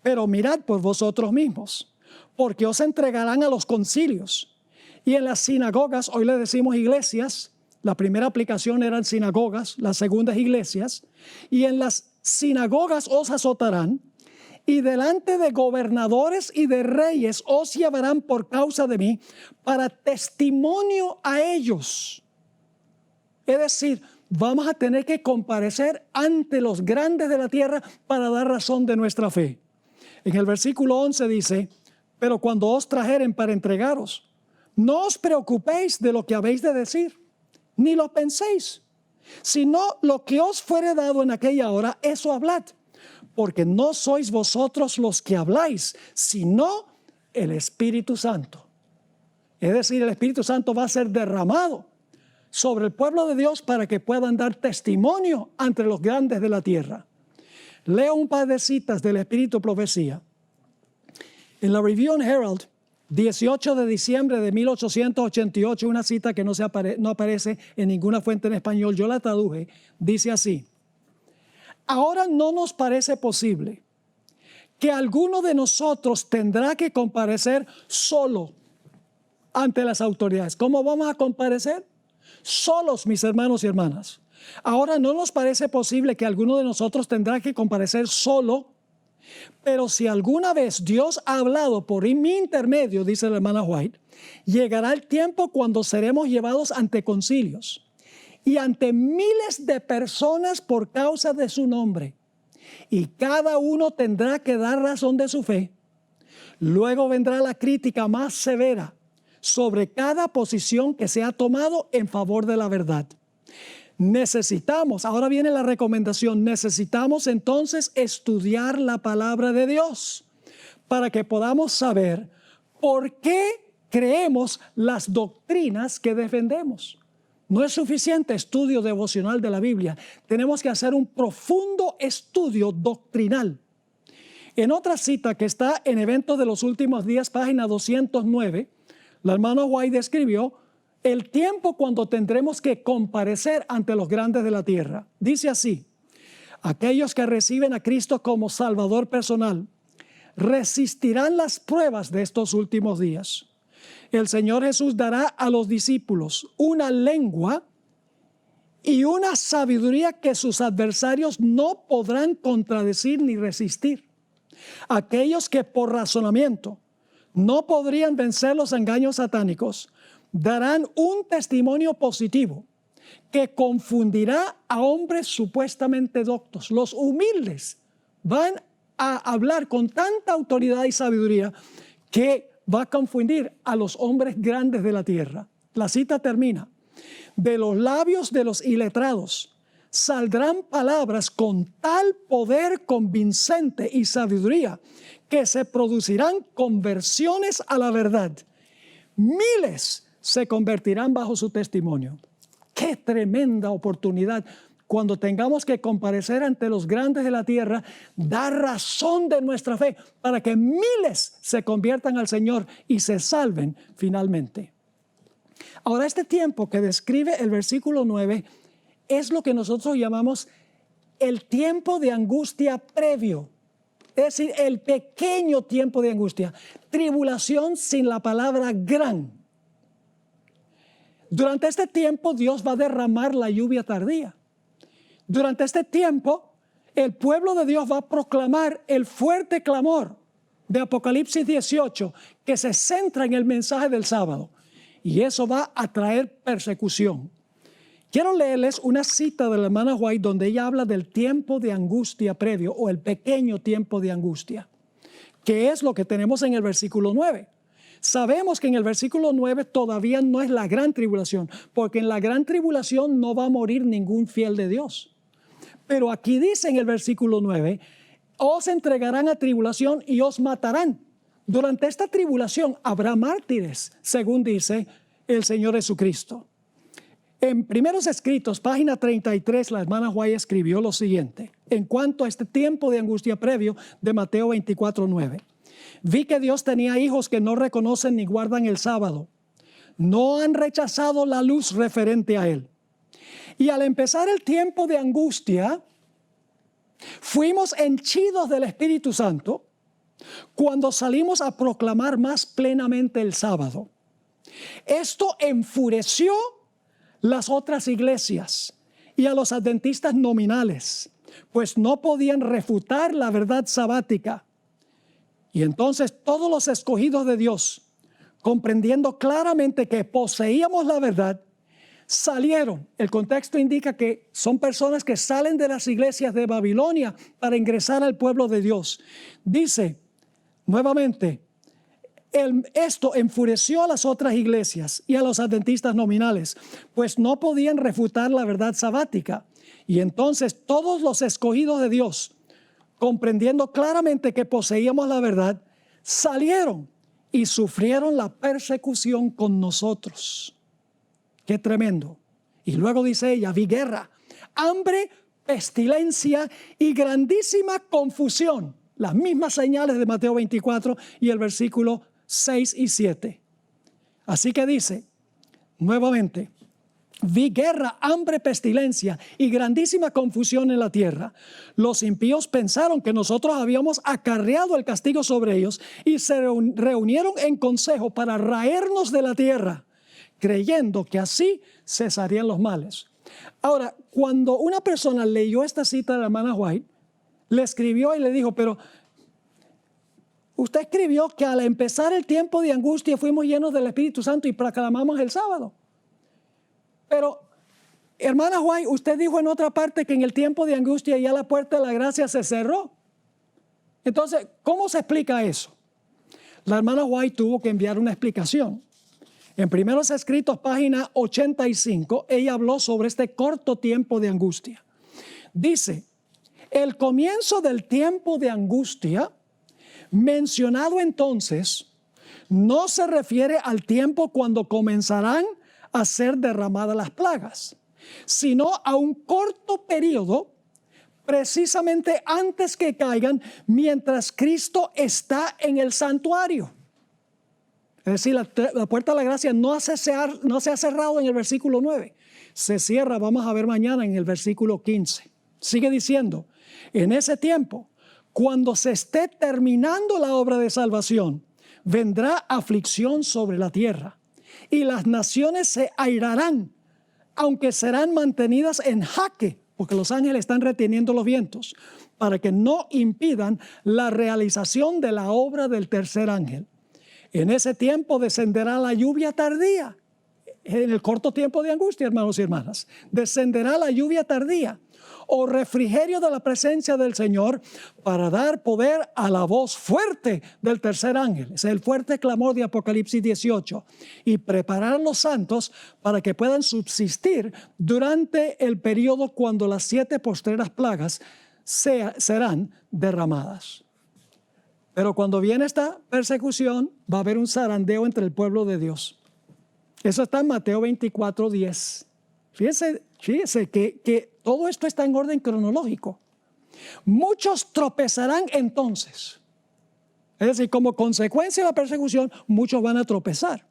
pero mirad por vosotros mismos, porque os entregarán a los concilios. Y en las sinagogas, hoy le decimos iglesias, la primera aplicación eran sinagogas, la segunda es iglesias, y en las sinagogas os azotarán, y delante de gobernadores y de reyes os llevarán por causa de mí, para testimonio a ellos. Es decir, vamos a tener que comparecer ante los grandes de la tierra para dar razón de nuestra fe. En el versículo 11 dice: pero cuando os trajeren para entregaros, no os preocupéis de lo que habéis de decir, ni lo penséis, sino lo que os fuere dado en aquella hora, eso hablad, porque no sois vosotros los que habláis, sino el Espíritu Santo. Es decir, el Espíritu Santo va a ser derramado sobre el pueblo de Dios para que puedan dar testimonio ante los grandes de la tierra. Leo un par de citas del Espíritu Profecía. En la Review and Herald, 18 de diciembre de 1888, una cita que no aparece en ninguna fuente en español, yo la traduje, dice así: ahora no nos parece posible que alguno de nosotros tendrá que comparecer solo ante las autoridades. ¿Cómo vamos a comparecer? Solos, mis hermanos y hermanas. Ahora no nos parece posible que alguno de nosotros tendrá que comparecer solo, pero si alguna vez Dios ha hablado por mi intermedio, dice la hermana White, llegará el tiempo cuando seremos llevados ante concilios y ante miles de personas por causa de su nombre, y cada uno tendrá que dar razón de su fe. Luego vendrá la crítica más severa sobre cada posición que se ha tomado en favor de la verdad. Necesitamos, ahora viene la recomendación, necesitamos entonces estudiar la palabra de Dios para que podamos saber por qué creemos las doctrinas que defendemos. No es suficiente estudio devocional de la Biblia, tenemos que hacer un profundo estudio doctrinal. En otra cita que está en Eventos de los Últimos Días, página 209, la hermana White describió el tiempo cuando tendremos que comparecer ante los grandes de la tierra. Dice así: aquellos que reciben a Cristo como Salvador personal resistirán las pruebas de estos últimos días. El Señor Jesús dará a los discípulos una lengua y una sabiduría que sus adversarios no podrán contradecir ni resistir. Aquellos que por razonamiento no podrían vencer los engaños satánicos darán un testimonio positivo que confundirá a hombres supuestamente doctos. Los humildes van a hablar con tanta autoridad y sabiduría que va a confundir a los hombres grandes de la tierra. La cita termina: de los labios de los iletrados saldrán palabras con tal poder convincente y sabiduría que se producirán conversiones a la verdad. Miles se convertirán bajo su testimonio. ¡Qué tremenda oportunidad! Cuando tengamos que comparecer ante los grandes de la tierra, dar razón de nuestra fe para que miles se conviertan al Señor y se salven finalmente. Ahora, este tiempo que describe el versículo 9 es lo que nosotros llamamos el tiempo de angustia previo. Es decir, el pequeño tiempo de angustia. Tribulación sin la palabra gran. Durante este tiempo Dios va a derramar la lluvia tardía. Durante este tiempo el pueblo de Dios va a proclamar el fuerte clamor de Apocalipsis 18 que se centra en el mensaje del sábado. Y eso va a traer persecución. Quiero leerles una cita de la hermana White donde ella habla del tiempo de angustia previo o el pequeño tiempo de angustia, que es lo que tenemos en el versículo 9. Sabemos que en el versículo 9 todavía no es la gran tribulación, porque en la gran tribulación no va a morir ningún fiel de Dios. Pero aquí dice en el versículo 9, os entregarán a tribulación y os matarán. Durante esta tribulación habrá mártires, según dice el Señor Jesucristo. En Primeros Escritos, página 33, la hermana White escribió lo siguiente, en cuanto a este tiempo de angustia previo de Mateo 24:9. Vi que Dios tenía hijos que no reconocen ni guardan el sábado. No han rechazado la luz referente a él. Y al empezar el tiempo de angustia, fuimos henchidos del Espíritu Santo cuando salimos a proclamar más plenamente el sábado. Esto enfureció las otras iglesias y a los adventistas nominales, pues no podían refutar la verdad sabática. Y entonces todos los escogidos de Dios, comprendiendo claramente que poseíamos la verdad, salieron. El contexto indica que son personas que salen de las iglesias de Babilonia para ingresar al pueblo de Dios. Dice nuevamente, esto enfureció a las otras iglesias y a los adventistas nominales, pues no podían refutar la verdad sabática. Y entonces todos los escogidos de Dios, comprendiendo claramente que poseíamos la verdad, salieron y sufrieron la persecución con nosotros. ¡Qué tremendo! Y luego dice ella, vi guerra, hambre, pestilencia y grandísima confusión. Las mismas señales de Mateo 24 y el versículo 6 y 7. Así que dice, nuevamente, vi guerra, hambre, pestilencia y grandísima confusión en la tierra. Los impíos pensaron que nosotros habíamos acarreado el castigo sobre ellos y se reunieron en consejo para raernos de la tierra, creyendo que así cesarían los males. Ahora, cuando una persona leyó esta cita de la hermana White, le escribió y le dijo, pero usted escribió que al empezar el tiempo de angustia fuimos llenos del Espíritu Santo y proclamamos el sábado. Pero, hermana White, usted dijo en otra parte que en el tiempo de angustia ya la puerta de la gracia se cerró. Entonces, ¿cómo se explica eso? La hermana White tuvo que enviar una explicación. En Primeros Escritos, página 85, ella habló sobre este corto tiempo de angustia. Dice, el comienzo del tiempo de angustia mencionado entonces no se refiere al tiempo cuando comenzarán a ser derramadas las plagas, sino a un corto periodo precisamente antes que caigan mientras Cristo está en el santuario. Es decir, la puerta de la gracia no se ha cerrado en el versículo 9. Se cierra, vamos a ver mañana en el versículo 15. Sigue diciendo, en ese tiempo, cuando se esté terminando la obra de salvación, vendrá aflicción sobre la tierra y las naciones se airarán, aunque serán mantenidas en jaque, porque los ángeles están reteniendo los vientos, para que no impidan la realización de la obra del tercer ángel. En ese tiempo descenderá la lluvia tardía. En el corto tiempo de angustia, hermanos y hermanas, descenderá la lluvia tardía o refrigerio de la presencia del Señor para dar poder a la voz fuerte del tercer ángel. Es el fuerte clamor de Apocalipsis 18. Y preparar a los santos para que puedan subsistir durante el periodo cuando las 7 postreras plagas serán derramadas. Pero cuando viene esta persecución, va a haber un zarandeo entre el pueblo de Dios. Eso está en Mateo 24:10. Fíjense que todo esto está en orden cronológico. Muchos tropezarán entonces. Es decir, como consecuencia de la persecución, muchos van a tropezar.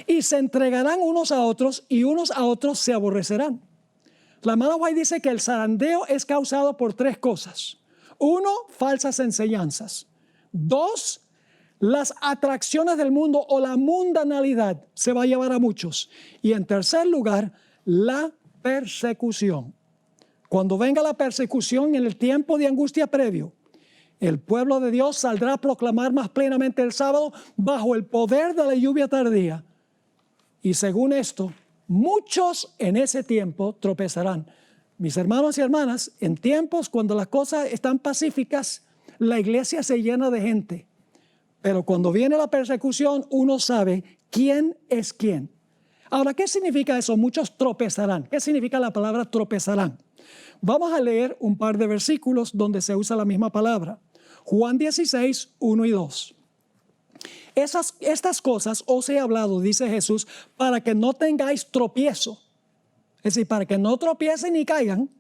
Y se entregarán unos a otros y unos a otros se aborrecerán. La hermana White dice que el zarandeo es causado por 3 cosas. 1, falsas enseñanzas. 2, las atracciones del mundo o la mundanalidad se va a llevar a muchos. Y en tercer lugar, la persecución. Cuando venga la persecución en el tiempo de angustia previo, el pueblo de Dios saldrá a proclamar más plenamente el sábado bajo el poder de la lluvia tardía. Y según esto, muchos en ese tiempo tropezarán. Mis hermanos y hermanas, en tiempos cuando las cosas están pacíficas, la iglesia se llena de gente. Pero cuando viene la persecución, uno sabe quién es quién. Ahora, ¿qué significa eso? Muchos tropezarán. ¿Qué significa la palabra tropezarán? Vamos a leer un par de versículos donde se usa la misma palabra. Juan 16, 1 y 2. Estas cosas os he hablado, dice Jesús, para que no tengáis tropiezo. es decir, para que no tropiecen ni caigan,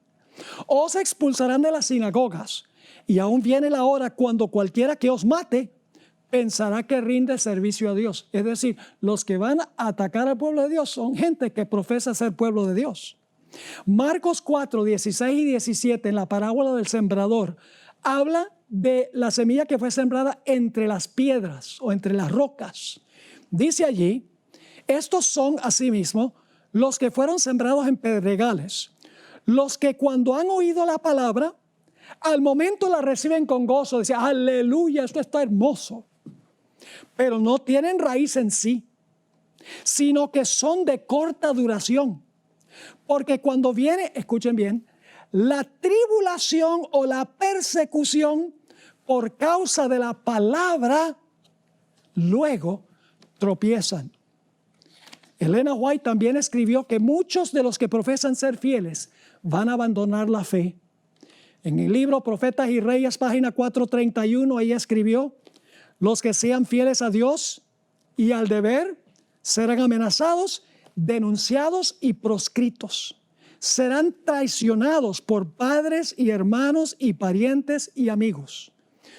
os expulsarán de las sinagogas. Y aún viene la hora cuando cualquiera que os mate pensará que rinde servicio a Dios. Es decir, los que van a atacar al pueblo de Dios son gente que profesa ser pueblo de Dios. Marcos 4, 16 y 17, en la parábola del sembrador, habla de la semilla que fue sembrada entre las piedras o entre las rocas. Dice allí, estos son asimismo los que fueron sembrados en pedregales, los que cuando han oído la palabra, al momento la reciben con gozo, dicen, aleluya, esto está hermoso. Pero no tienen raíz en sí, sino que son de corta duración. Porque cuando viene, escuchen bien, la tribulación o la persecución por causa de la palabra, luego tropiezan. Elena White también escribió que muchos de los que profesan ser fieles van a abandonar la fe. En el libro Profetas y Reyes, página 431, ella escribió, los que sean fieles a Dios y al deber serán amenazados, denunciados y proscritos. Serán traicionados por padres y hermanos y parientes y amigos.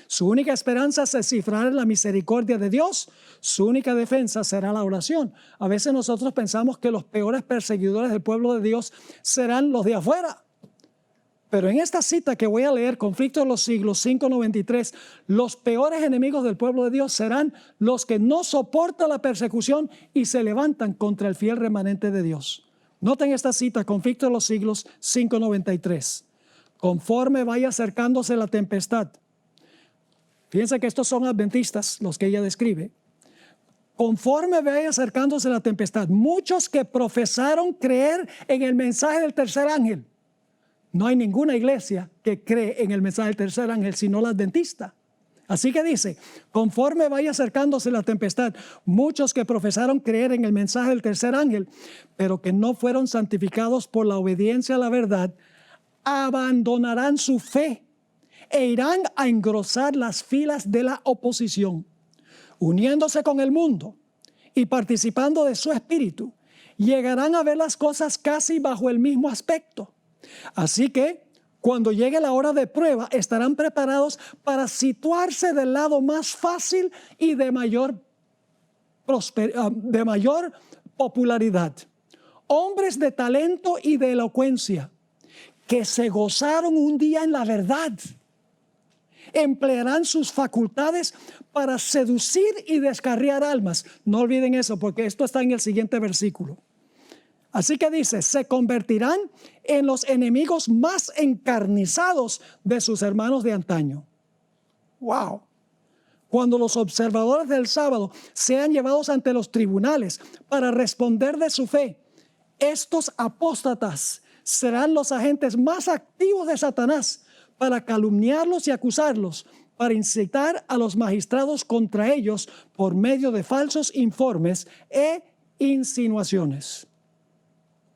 Su única esperanza se cifrará en la misericordia de Dios. Su única defensa será la oración. A veces nosotros pensamos que los peores perseguidores del pueblo de Dios serán los de afuera. Pero en esta cita que voy a leer, Conflicto de los Siglos 5:93, los peores enemigos del pueblo de Dios serán los que no soportan la persecución y se levantan contra el fiel remanente de Dios. Noten esta cita, Conflicto de los Siglos 5:93. Conforme vaya acercándose la tempestad. Fíjense que estos son adventistas, los que ella describe. Conforme vaya acercándose la tempestad, muchos que profesaron creer en el mensaje del tercer ángel. No hay ninguna iglesia que cree en el mensaje del tercer ángel, sino la adventista. Así que dice, conforme vaya acercándose la tempestad, muchos que profesaron creer en el mensaje del tercer ángel, pero que no fueron santificados por la obediencia a la verdad, abandonarán su fe e irán a engrosar las filas de la oposición, uniéndose con el mundo y participando de su espíritu, llegarán a ver las cosas casi bajo el mismo aspecto. Así que cuando llegue la hora de prueba, estarán preparados para situarse del lado más fácil y de mayor popularidad. Hombres de talento y de elocuencia que se gozaron un día en la verdad, emplearán sus facultades para seducir y descarriar almas. No olviden eso, porque esto está en el siguiente versículo. Así que dice, se convertirán en los enemigos más encarnizados de sus hermanos de antaño. ¡Wow! Cuando los observadores del sábado sean llevados ante los tribunales para responder de su fe, estos apóstatas serán los agentes más activos de Satanás para calumniarlos y acusarlos, para incitar a los magistrados contra ellos por medio de falsos informes e insinuaciones.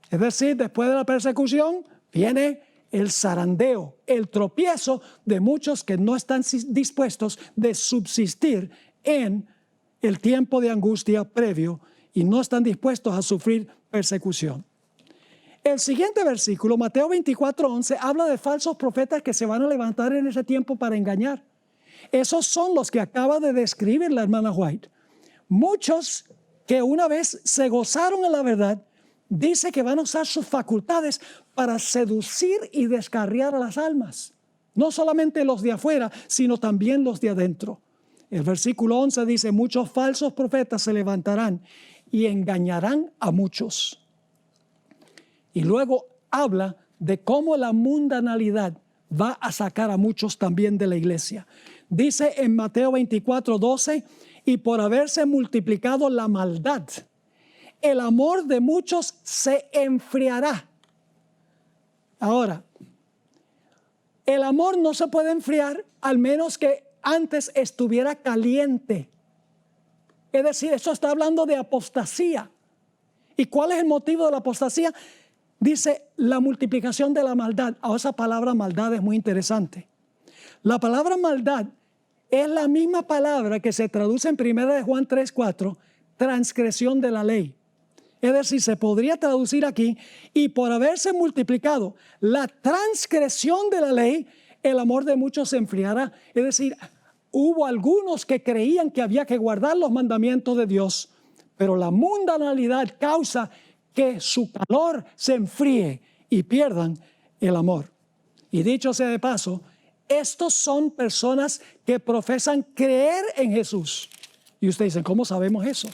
Es decir, después de la persecución viene el zarandeo, el tropiezo de muchos que no están dispuestos de subsistir en el tiempo de angustia previo y no están dispuestos a sufrir persecución. El siguiente versículo, Mateo 24:11, habla de falsos profetas que se van a levantar en ese tiempo para engañar. Esos son los que acaba de describir la hermana White. Muchos que una vez se gozaron en la verdad, dice que van a usar sus facultades para seducir y descarriar a las almas. No solamente los de afuera, sino también los de adentro. El versículo 11 dice, muchos falsos profetas se levantarán y engañarán a muchos. Y luego habla de cómo la mundanalidad va a sacar a muchos también de la iglesia. Dice en Mateo 24:12, y por haberse multiplicado la maldad, el amor de muchos se enfriará. Ahora, el amor no se puede enfriar al menos que antes estuviera caliente. Es decir, esto está hablando de apostasía. ¿Y cuál es el motivo de la apostasía? Dice la multiplicación de la maldad. Ahora esa palabra maldad es muy interesante. La palabra maldad es la misma palabra que se traduce en 1 Juan 3:4, transgresión de la ley. Es decir, se podría traducir aquí, y por haberse multiplicado la transgresión de la ley, el amor de muchos se enfriará. Es decir, hubo algunos que creían que había que guardar los mandamientos de Dios, pero la mundanalidad causa que su calor se enfríe y pierdan el amor. Y dicho sea de paso, estos son personas que profesan creer en Jesús. Y ustedes dicen, ¿cómo sabemos eso?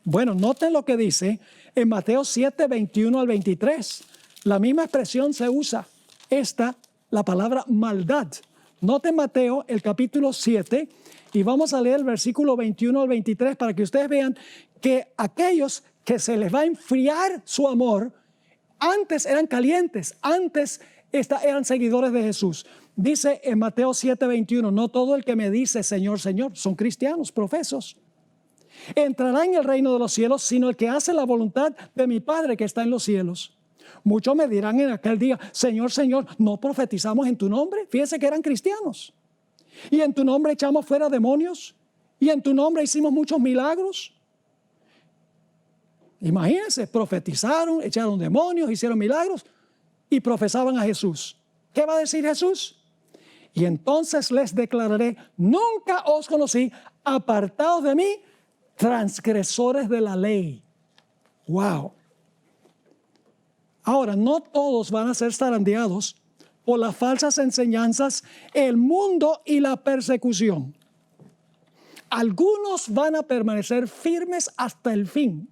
Bueno, noten lo que dice en Mateo 7, 21 al 23. La misma expresión se usa. La palabra maldad. Noten Mateo, el capítulo 7, y vamos a leer el versículo 21 al 23 para que ustedes vean que aquellos que se les va a enfriar su amor, antes eran calientes, antes eran seguidores de Jesús. Dice en Mateo 7, 21, no todo el que me dice Señor, Señor, son cristianos, profesos, entrará en el reino de los cielos, sino el que hace la voluntad de mi Padre que está en los cielos. Muchos me dirán en aquel día, Señor, Señor, ¿no profetizamos en tu nombre? Fíjense que eran cristianos. Y en tu nombre echamos fuera demonios. Y en tu nombre hicimos muchos milagros. Imagínense, profetizaron, echaron demonios, hicieron milagros y profesaban a Jesús. ¿Qué va a decir Jesús? Y entonces les declararé, nunca os conocí, apartados de mí, transgresores de la ley. Wow. Ahora, no todos van a ser zarandeados por las falsas enseñanzas, el mundo y la persecución. Algunos van a permanecer firmes hasta el fin.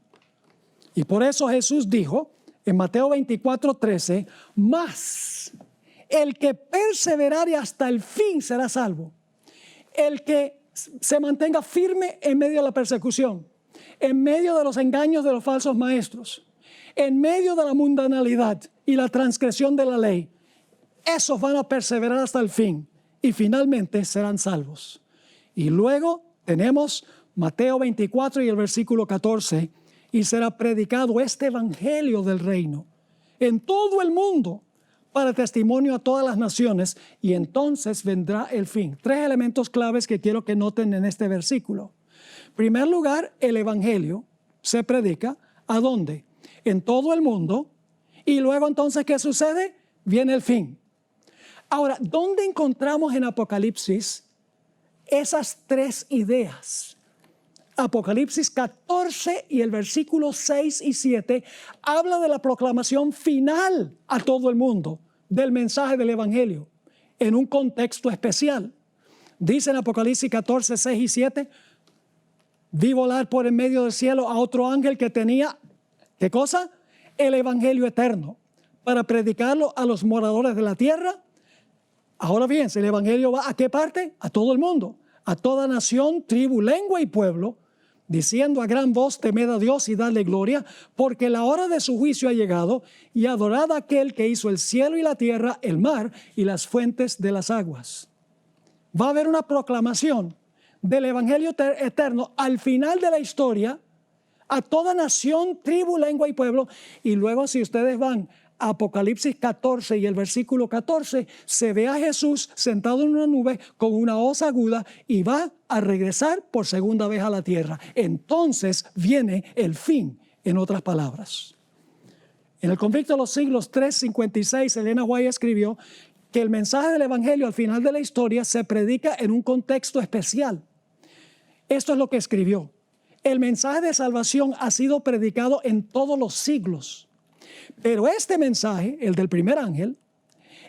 Y por eso Jesús dijo en Mateo 24, 13, mas el que perseverare hasta el fin será salvo. El que se mantenga firme en medio de la persecución, en medio de los engaños de los falsos maestros, en medio de la mundanalidad y la transgresión de la ley, esos van a perseverar hasta el fin y finalmente serán salvos. Y luego tenemos Mateo 24 y el versículo 14, y será predicado este evangelio del reino en todo el mundo para testimonio a todas las naciones, y entonces vendrá el fin. 3 elementos claves que quiero que noten en este versículo. En primer lugar, el evangelio se predica ¿a dónde? En todo el mundo. Y luego entonces, ¿qué sucede? Viene el fin. Ahora, ¿dónde encontramos en Apocalipsis esas 3 ideas? Apocalipsis 14 y el versículo 6 y 7 habla de la proclamación final a todo el mundo del mensaje del evangelio en un contexto especial. Dice en Apocalipsis 14, 6 y 7, vi volar por en medio del cielo a otro ángel que tenía, ¿qué cosa? El evangelio eterno, para predicarlo a los moradores de la tierra. Ahora bien, el evangelio va ¿a qué parte? A todo el mundo, a toda nación, tribu, lengua y pueblo, diciendo a gran voz, temed a Dios y dadle gloria, porque la hora de su juicio ha llegado, y adorad a aquel que hizo el cielo y la tierra, el mar y las fuentes de las aguas. Va a haber una proclamación del evangelio eterno al final de la historia, a toda nación, tribu, lengua y pueblo. Y luego, si ustedes van a Apocalipsis 14 y el versículo 14, se ve a Jesús sentado en una nube con una hoz aguda y va a regresar por segunda vez a la tierra. Entonces viene el fin, en otras palabras. En el conflicto de los siglos 3:56, Elena White escribió que el mensaje del evangelio al final de la historia se predica en un contexto especial. Esto es lo que escribió. El mensaje de salvación ha sido predicado en todos los siglos. Pero este mensaje, el del primer ángel,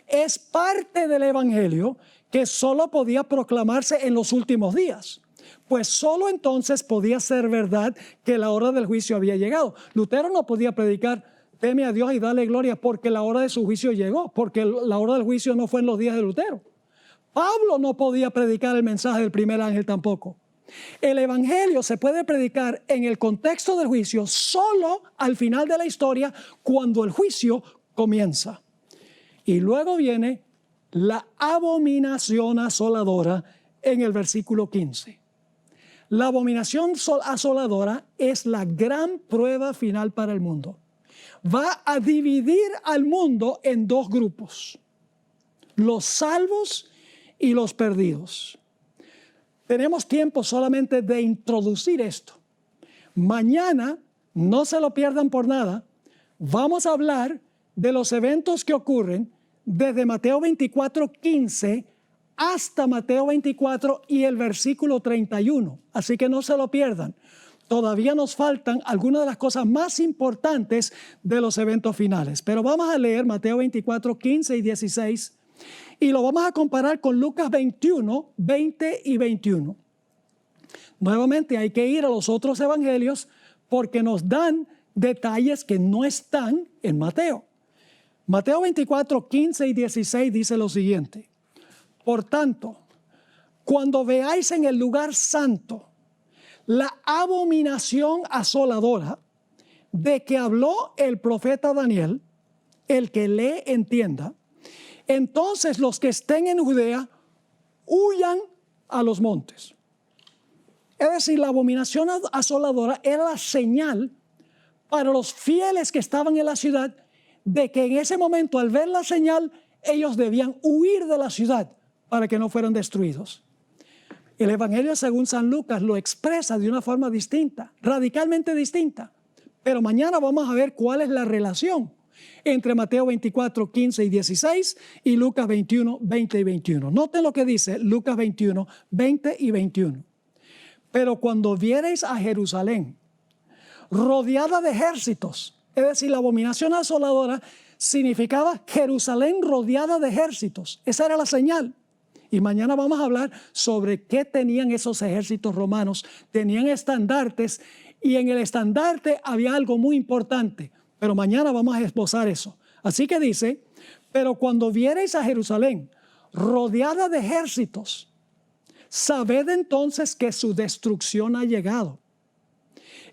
es parte del evangelio que solo podía proclamarse en los últimos días. Pues solo entonces podía ser verdad que la hora del juicio había llegado. Lutero no podía predicar, teme a Dios y dale gloria, porque la hora de su juicio llegó, porque la hora del juicio no fue en los días de Lutero. Pablo no podía predicar el mensaje del primer ángel tampoco. El evangelio se puede predicar en el contexto del juicio solo al final de la historia, cuando el juicio comienza. Y luego viene la abominación asoladora en el versículo 15. La abominación asoladora es la gran prueba final para el mundo. Va a dividir al mundo en 2 grupos: los salvos y los perdidos. Tenemos tiempo solamente de introducir esto. Mañana no se lo pierdan por nada. Vamos a hablar de los eventos que ocurren desde Mateo 24:15 hasta Mateo 24 y el versículo 31. Así que no se lo pierdan. Todavía nos faltan algunas de las cosas más importantes de los eventos finales. Pero vamos a leer Mateo 24:15 y 16 y lo vamos a comparar con Lucas 21, 20 y 21. Nuevamente hay que ir a los otros evangelios porque nos dan detalles que no están en Mateo. Mateo 24:15 y 16 dice lo siguiente: por tanto, cuando veáis en el lugar santo la abominación asoladora de que habló el profeta Daniel, el que lee entienda, entonces los que estén en Judea huyan a los montes. Es decir, la abominación asoladora era la señal para los fieles que estaban en la ciudad de que en ese momento, al ver la señal, ellos debían huir de la ciudad para que no fueran destruidos. El Evangelio según San Lucas lo expresa de una forma distinta, radicalmente distinta. Pero mañana vamos a ver cuál es la relación entre Mateo 24:15 y 16 y Lucas 21, 20 y 21. Noten lo que dice Lucas 21, 20 y 21. Pero cuando viereis a Jerusalén rodeada de ejércitos, es decir, la abominación asoladora significaba Jerusalén rodeada de ejércitos. Esa era la señal. Y mañana vamos a hablar sobre qué tenían esos ejércitos romanos. Tenían estandartes y en el estandarte había algo muy importante. Pero mañana vamos a esbozar eso. Así que dice, pero cuando viereis a Jerusalén rodeada de ejércitos, sabed entonces que su destrucción ha llegado.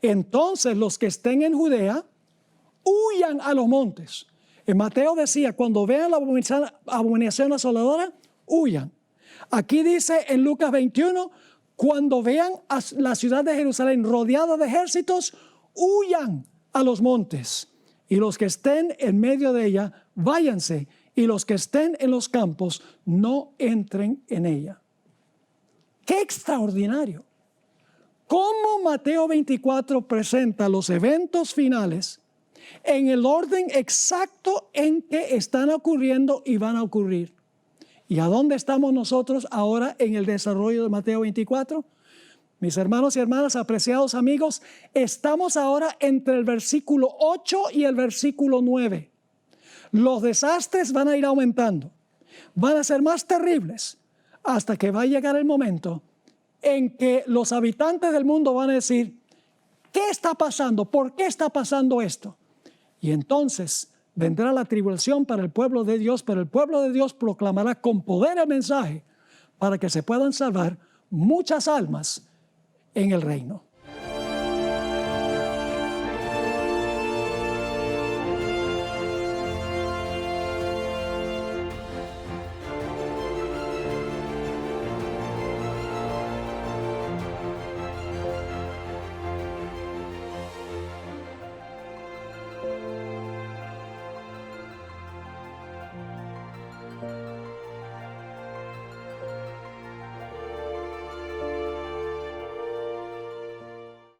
Entonces los que estén en Judea huyan a los montes. En Mateo decía, cuando vean la abominación asoladora, huyan. Aquí dice en Lucas 21, cuando vean a la ciudad de Jerusalén rodeada de ejércitos, huyan a los montes. Y los que estén en medio de ella, váyanse. Y los que estén en los campos, no entren en ella. ¡Qué extraordinario! ¿Cómo Mateo 24 presenta los eventos finales en el orden exacto en que están ocurriendo y van a ocurrir? ¿Y a dónde estamos nosotros ahora en el desarrollo de Mateo 24? Mis hermanos y hermanas, apreciados amigos, estamos ahora entre el versículo 8 y el versículo 9. Los desastres van a ir aumentando, van a ser más terribles, hasta que va a llegar el momento en que los habitantes del mundo van a decir, ¿qué está pasando? ¿Por qué está pasando esto? Y entonces vendrá la tribulación para el pueblo de Dios, pero el pueblo de Dios proclamará con poder el mensaje para que se puedan salvar muchas almas en el reino.